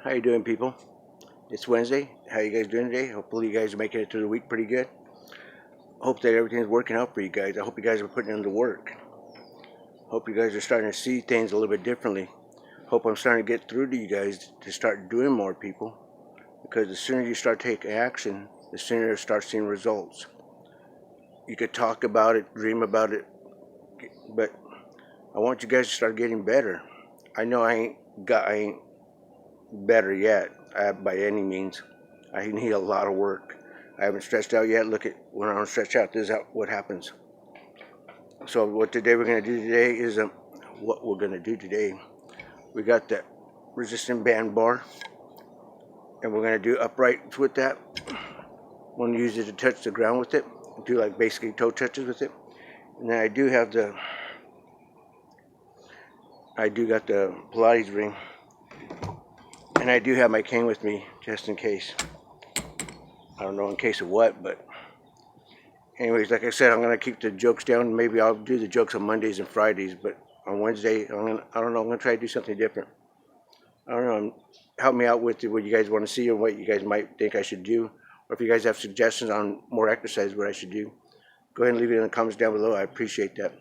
How you doing, people? It's Wednesday. How you guys doing today? Hopefully you guys are making it through the week pretty good. Hope that everything's working out for you guys. I hope you guys are putting in the work. Hope you guys are starting to see things a little bit differently. Hope I'm starting to get through to you guys to start doing more, people. Because the sooner you start taking action, the sooner you start seeing results. You could talk about it, dream about it, but I want you guys to start getting better. I know I ain't better yet, by any means. I need a lot of work. I haven't stretched out yet. Look at when I don't stretch out. This is what happens. So what today we're gonna do today is what we're gonna do today. We got that resistant band bar, and we're gonna do uprights with that. We're gonna use it to touch the ground with it. Do like basically toe touches with it. And then I do got the Pilates ring, and I do have my cane with me just in case. I don't know in case of what, but anyways, like I said, I'm gonna keep the jokes down. Maybe I'll do the jokes on Mondays and Fridays, but on Wednesday, I don't know. I'm gonna try to do something different. I don't know. Help me out with what you guys want to see or what you guys might think I should do, or if you guys have suggestions on more exercise, what I should do. Go ahead and leave it in the comments down below. I appreciate that.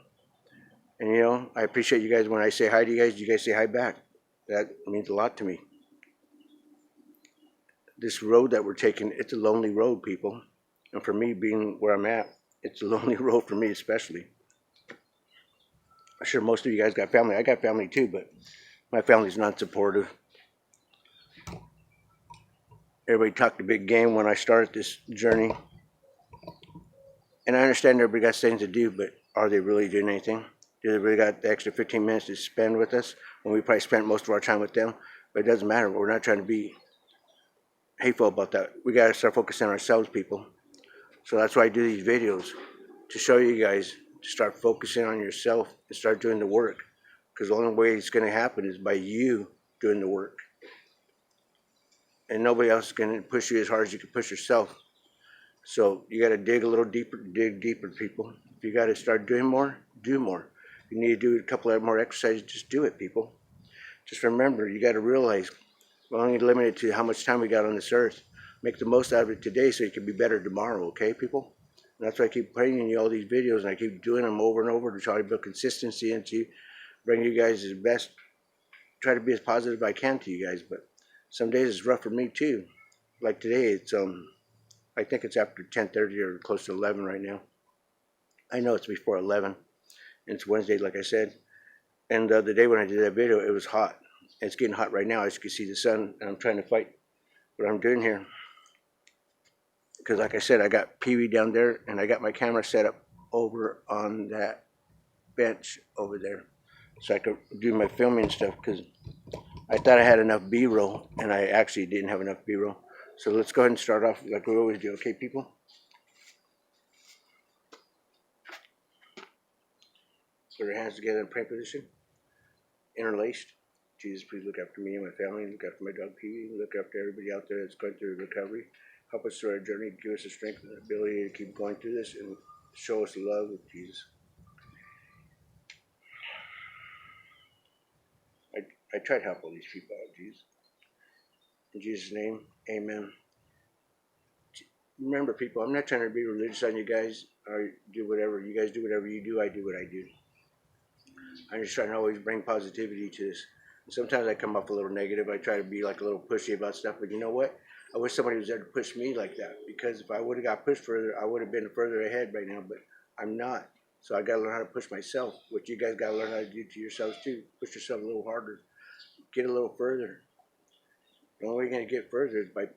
And I appreciate you guys when I say hi to you guys. You guys say hi back. That means a lot to me. This road that we're taking, it's a lonely road, people. And for me, being where I'm at, it's a lonely road for me especially. I'm sure most of you guys got family. I got family too, but my family's not supportive. Everybody talked a big game when I started this journey. And I understand everybody got things to do, but are they really doing anything? Do they really got the extra 15 minutes to spend with us when we probably spent most of our time with them? But it doesn't matter. We're not trying to be hateful about that. We got to start focusing on ourselves, people. So that's why I do these videos, to show you guys to start focusing on yourself and start doing the work. Because the only way it's going to happen is by you doing the work. And nobody else is going to push you as hard as you can push yourself. So you got to dig a little deeper, people. If you got to start doing more, do more. If you need to do a couple of more exercises, just do it, people. Just remember, you got to realize we're only limited to how much time we got on this earth. Make the most out of it today so you can be better tomorrow, okay, people? And that's why I keep bringing you all these videos, and I keep doing them over and over to try to build consistency and to bring you guys the best. Try to be as positive as I can to you guys, but some days it's rough for me too. Like today, it's I think it's after 10:30 or close to 11 right now. I know it's before 11. And it's Wednesday, like I said. And the other day when I did that video, it was hot. It's getting hot right now. As you can see the sun, and I'm trying to fight what I'm doing here. Because like I said, I got Pee Wee down there, and I got my camera set up over on that bench over there, so I could do my filming stuff. Because I thought I had enough B-roll, and I actually didn't have enough B-roll. So let's go ahead and start off like we always do, okay, people? Put our hands together in prayer position, interlaced. Jesus, please look after me and my family. Look after my dog Pee Wee. Look after everybody out there that's going through recovery. Help us through our journey. Give us the strength and the ability to keep going through this, and show us the love of Jesus. I try to help all these people out, Jesus. In Jesus' name, amen. Remember, people, I'm not trying to be religious on you guys or do whatever. You guys do whatever you do. I do what I do. I'm just trying to always bring positivity to this. Sometimes I come off a little negative. I try to be like a little pushy about stuff, but you know what? I wish somebody was there to push me like that, because if I would have got pushed further, I would have been further ahead right now, but I'm not. So I got to learn how to push myself, which you guys got to learn how to do to yourselves too. Push yourself a little harder. Get a little further. The only way you're going to get further is by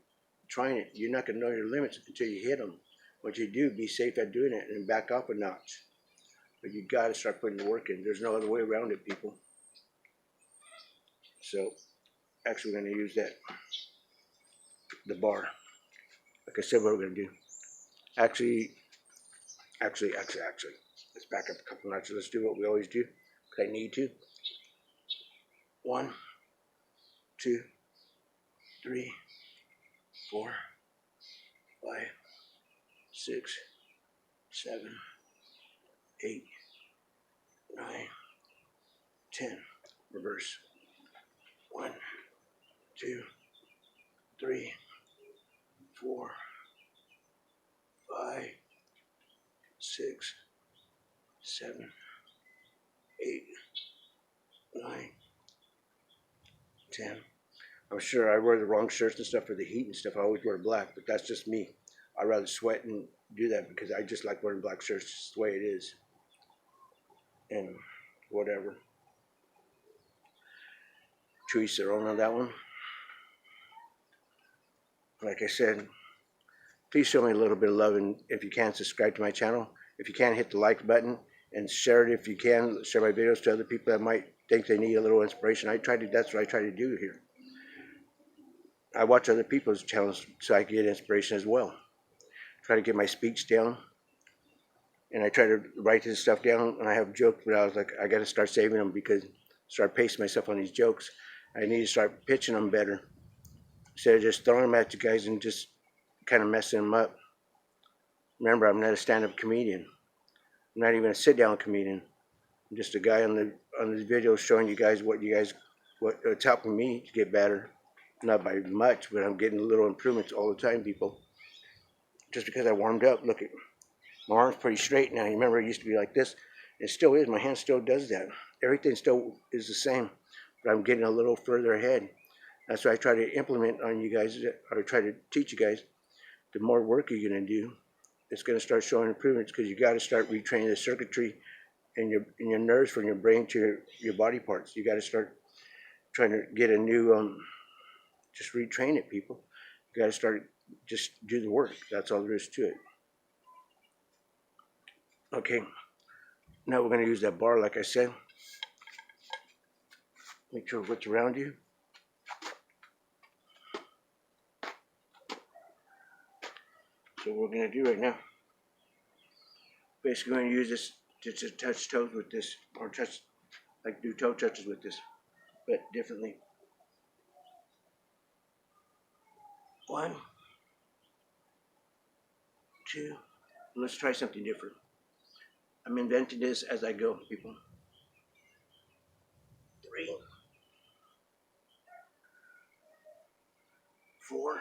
trying it. You're not going to know your limits until you hit them. What you do, be safe at doing it and back up a notch. But you got to start putting the work in. There's no other way around it, people. So actually we're going to use the bar. Like I said, what we're going to do. Actually, let's back up a couple notches. Let's do what we always do, because I need to. 1, 2, 3, 4, 5, 6, 7, 8, 9, 10. Reverse. 1, 2, 3, 4, 5, 6, 7, 8, 9, 10. I'm sure I wear the wrong shirts and stuff for the heat and stuff. I always wear black, but that's just me. I'd rather sweat and do that because I just like wearing black shirts. It's the way it is. And whatever. To each their own on that one. Like I said, please show me a little bit of love, and if you can, subscribe to my channel. If you can, hit the like button and share it if you can. Share my videos to other people that might think they need a little inspiration. That's what I try to do here. I watch other people's channels so I can get inspiration as well. Try to get my speech down, and I try to write this stuff down. And I have jokes, but I was like, I got to start saving them because start pacing myself on these jokes. I need to start pitching them better instead of just throwing them at you guys and just kind of messing them up. Remember, I'm not a stand-up comedian. I'm not even a sit-down comedian. I'm just a guy on the video showing you guys what's helping me to get better. Not by much, but I'm getting little improvements all the time, people. Just because I warmed up, look at my arm's pretty straight now. You remember it used to be like this? It still is. My hand still does that. Everything still is the same, but I'm getting a little further ahead. That's what I try to implement on you guys, or try to teach you guys. The more work you're going to do, it's going to start showing improvements because you got to start retraining the circuitry in your nerves from your brain to your body parts. You got to start trying to get a new, just retrain it, people. You got to start, just do the work. That's all there is to it. Okay, now we're going to use that bar, like I said. Make sure what's around you. So what we're going to do right now, basically going to use this to touch toes with this, or touch, like do toe touches with this, but differently. 1, 2, let's try something different. I'm inventing this as I go, people. 3, 4,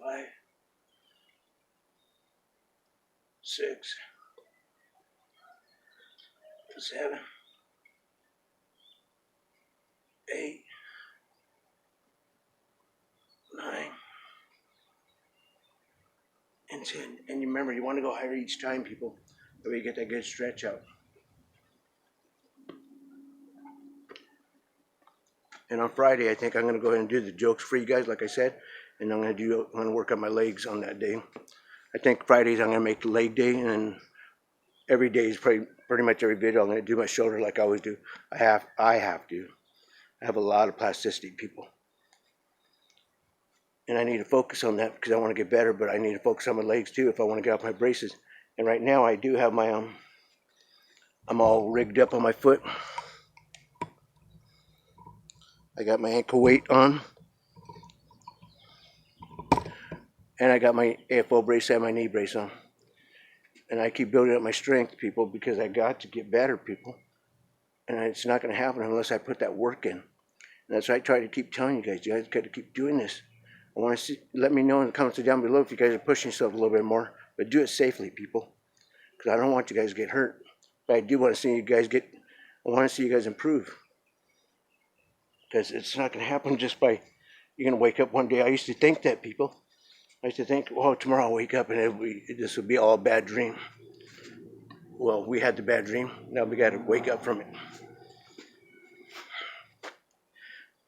5, 6, 7, 8, 9, and 10. And you remember, you want to go higher each time, people. That way you get that good stretch out. And on Friday, I think I'm going to go ahead and do the jokes for you guys, like I said. And I'm going to work on my legs on that day. I think Fridays I'm going to make the leg day, and every day is pretty much every video I'm going to do my shoulder like I always do. I have to. I have a lot of plasticity, people. And I need to focus on that because I want to get better, but I need to focus on my legs too if I want to get off my braces. And right now I do have my, I'm all rigged up on my foot. I got my ankle weight on. And I got my AFO brace and my knee brace on. And I keep building up my strength, people, because I got to get better, people. And it's not going to happen unless I put that work in. And that's why I try to keep telling you guys. You guys got to keep doing this. I want to see, let me know in the comments down below if you guys are pushing yourself a little bit more. But do it safely, people. Because I don't want you guys to get hurt. But I do want to see you guys I want to see you guys improve. Because it's not going to happen just by, you're going to wake up one day. I used to think that, people. I used to think, oh, tomorrow I'll wake up and this will be all a bad dream. Well, we had the bad dream. Now we got to wake up from it.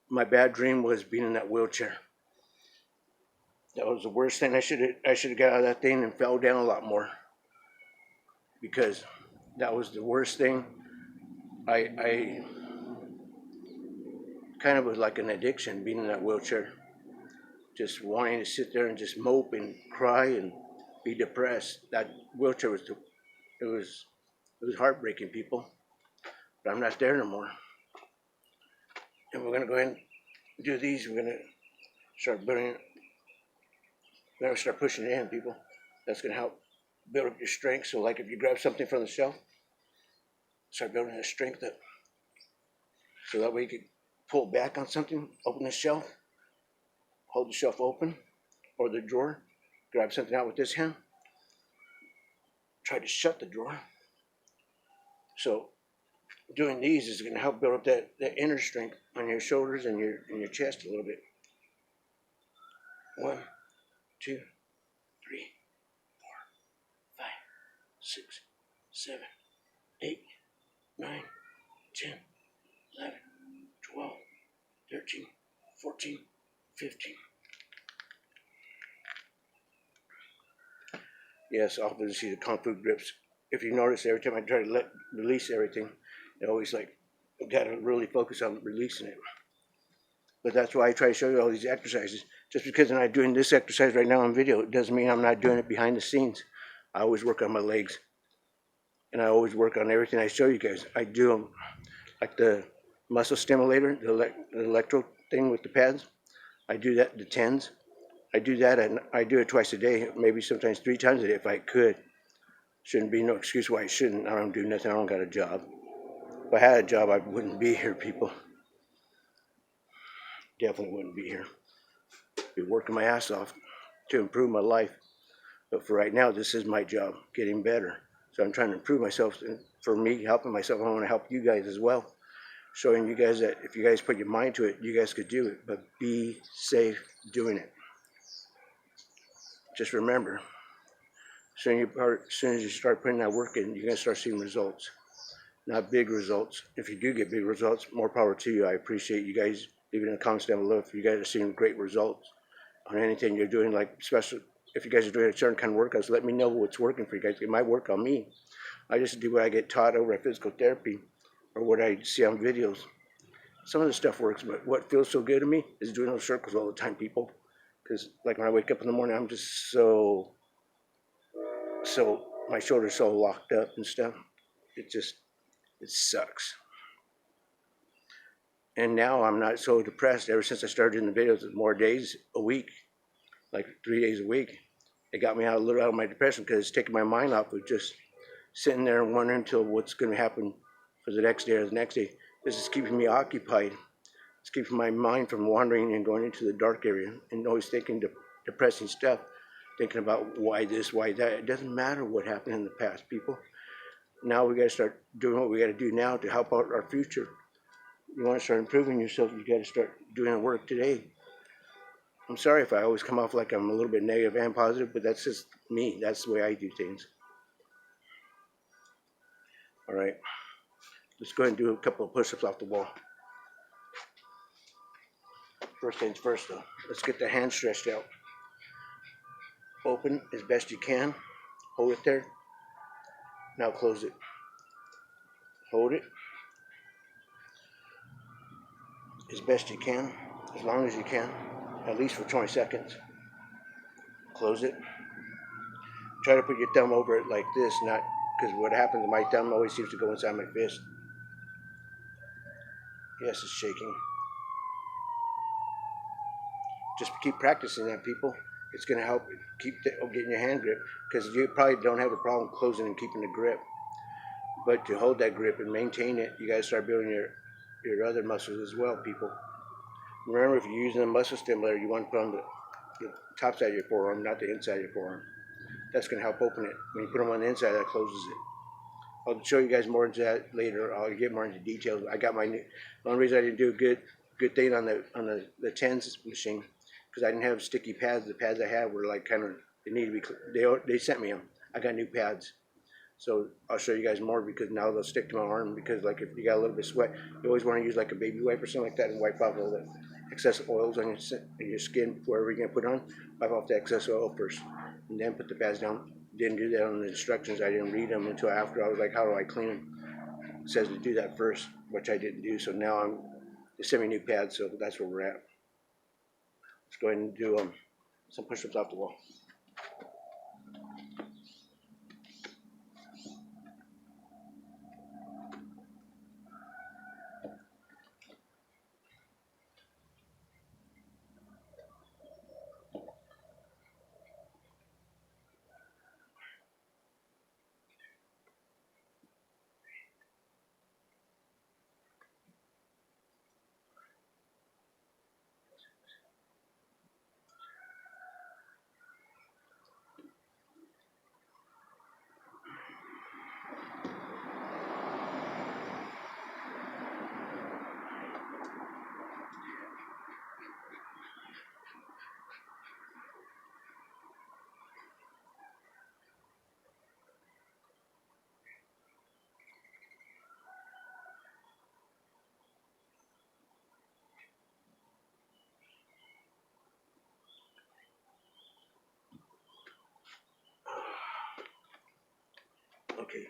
My bad dream was being in that wheelchair. That was the worst thing. I should have got out of that thing and fell down a lot more. Because that was the worst thing. I kind of was like an addiction being in that wheelchair. Just wanting to sit there and just mope and cry and be depressed. That wheelchair was heartbreaking, people. But I'm not there no more. And we're gonna go ahead and do these. We're gonna start building. We're gonna start pushing it in, people. That's gonna help build up your strength. So, like if you grab something from the shelf, start building the strength up. So that way you can pull back on something, open the shelf, hold the shelf open, or the drawer, grab something out with this hand, try to shut the drawer. So doing these is going to help build up that inner strength on your shoulders and your chest a little bit. 1, 2, 3, 4, 5, 6, 7, 8, 9, 10, 11, 12, 13, 14, 15. Yes, obviously the Kung Fu grips. If you notice, every time I try to release everything, it always like, you gotta really focus on releasing it. But that's why I try to show you all these exercises. Just because I'm not doing this exercise right now on video, it doesn't mean I'm not doing it behind the scenes. I always work on my legs. And I always work on everything I show you guys. I do them like the muscle stimulator, the electro thing with the pads. I do that, the TENS. I do that, and I do it twice a day, maybe sometimes 3 times a day if I could. Shouldn't be no excuse why I shouldn't. I don't do nothing. I don't got a job. If I had a job, I wouldn't be here, people. Definitely wouldn't be here. Be working my ass off to improve my life. But for right now, this is my job, getting better. So I'm trying to improve myself. And for me, helping myself, I want to help you guys as well. Showing you guys that if you guys put your mind to it, you guys could do it. But be safe doing it. Just remember, as soon as you start putting that work in, you're going to start seeing results. Not big results. If you do get big results, more power to you. I appreciate you guys leaving in the comments down below if you guys are seeing great results on anything you're doing, like especially if you guys are doing a certain kind of workouts, let me know what's working for you guys. It might work on me. I just do what I get taught over at physical therapy or what I see on videos. Some of the stuff works, but what feels so good to me is doing those circles all the time, people. Because like when I wake up in the morning, I'm just so my shoulders so locked up and stuff. It sucks. And now I'm not so depressed. Ever since I started doing the videos, more days a week, like 3 days a week. It got me a little out of my depression because it's taking my mind off of just sitting there and wondering until what's going to happen for the next day or the next day. This is keeping me occupied. It's keeping my mind from wandering and going into the dark area and always thinking depressing stuff, thinking about why this, why that. It doesn't matter what happened in the past, people. Now we got to start doing what we got to do now to help out our future. You want to start improving yourself, you got to start doing the work today. I'm sorry if I always come off like I'm a little bit negative and positive, but that's just me. That's the way I do things. All right. Let's go ahead and do a couple of push-ups off the wall. First things first, though. Let's get the hand stretched out. Open as best you can. Hold it there. Now close it. Hold it as best you can, as long as you can, at least for 20 seconds. Close it. Try to put your thumb over it like this, not because what happens, my thumb always seems to go inside my fist. Yes, it's shaking. Just keep practicing that, people. It's going to help keep getting your hand grip, because you probably don't have a problem closing and keeping the grip. But to hold that grip and maintain it, you got to start building your other muscles as well, people. Remember, if you're using a muscle stimulator, you want to put on the top side of your forearm, not the inside of your forearm. That's going to help open it. When you put them on the inside, that closes it. I'll show you guys more into that later. I'll get more into details. I got the only reason I didn't do a good thing on the TENS machine, because I didn't have sticky pads. The pads I had were like kind of, they need to be, they sent me them. I got new pads. So I'll show you guys more, because now they'll stick to my arm, because like if you got a little bit of sweat, you always want to use like a baby wipe or something like that and wipe off all the excess oils on your skin, wherever you're going to put on. Wipe off the excess oil first and then put the pads down. Didn't do that on the instructions. I didn't read them until after. I was like, how do I clean them? It says to do that first, which I didn't do. So now they sent me new pads, so that's where we're at. Let's go ahead and do some push-ups off the wall. Okay.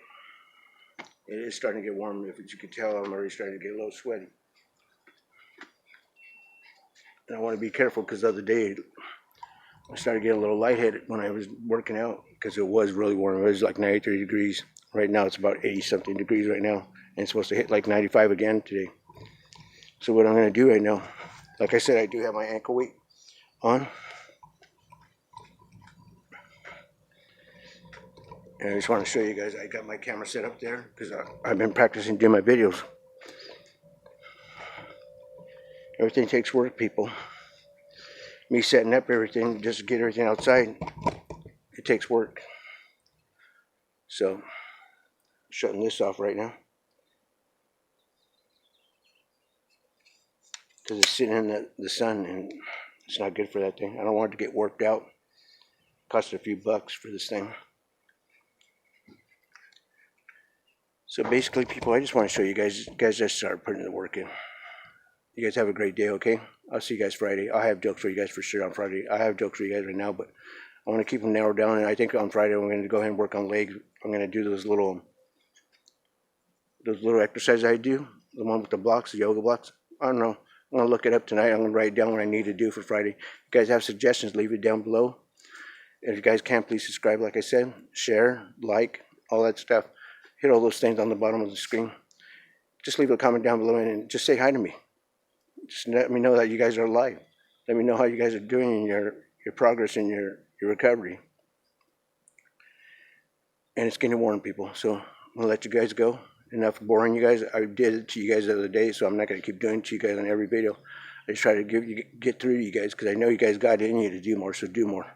It is starting to get warm. If you can tell, I'm already starting to get a little sweaty. And I want to be careful because the other day I started getting a little lightheaded when I was working out because it was really warm. It was like 93 degrees. Right now it's about 80 something degrees right now. And it's supposed to hit like 95 again today. So what I'm going to do right now, like I said, I do have my ankle weight on. And I just want to show you guys, I got my camera set up there because I've been practicing doing my videos. Everything takes work, people. Me setting up everything, just to get everything outside, it takes work. So, shutting this off right now. Because it's sitting in the sun and it's not good for that thing. I don't want it to get worked out. Cost a few bucks for this thing. So basically, people, I just want to show you guys just start putting the work in. You guys have a great day, okay? I'll see you guys Friday. I'll have jokes for you guys for sure on Friday. I have jokes for you guys right now, but I want to keep them narrowed down. And I think on Friday, I'm going to go ahead and work on legs. I'm going to do those little exercises I do. The one with the blocks, the yoga blocks. I don't know. I'm going to look it up tonight. I'm going to write down what I need to do for Friday. If you guys have suggestions, leave it down below. If you guys can, please subscribe, like I said. Share, like, all that stuff. Hit all those things on the bottom of the screen. Just leave a comment down below and just say hi to me. Just let me know that you guys are alive. Let me know how you guys are doing in your progress in your recovery. And it's getting warm, people. So I'm going to let you guys go. Enough boring you guys. I did it to you guys the other day, so I'm not going to keep doing it to you guys on every video. I just try to get through you guys because I know you guys got it in you to do more, so do more.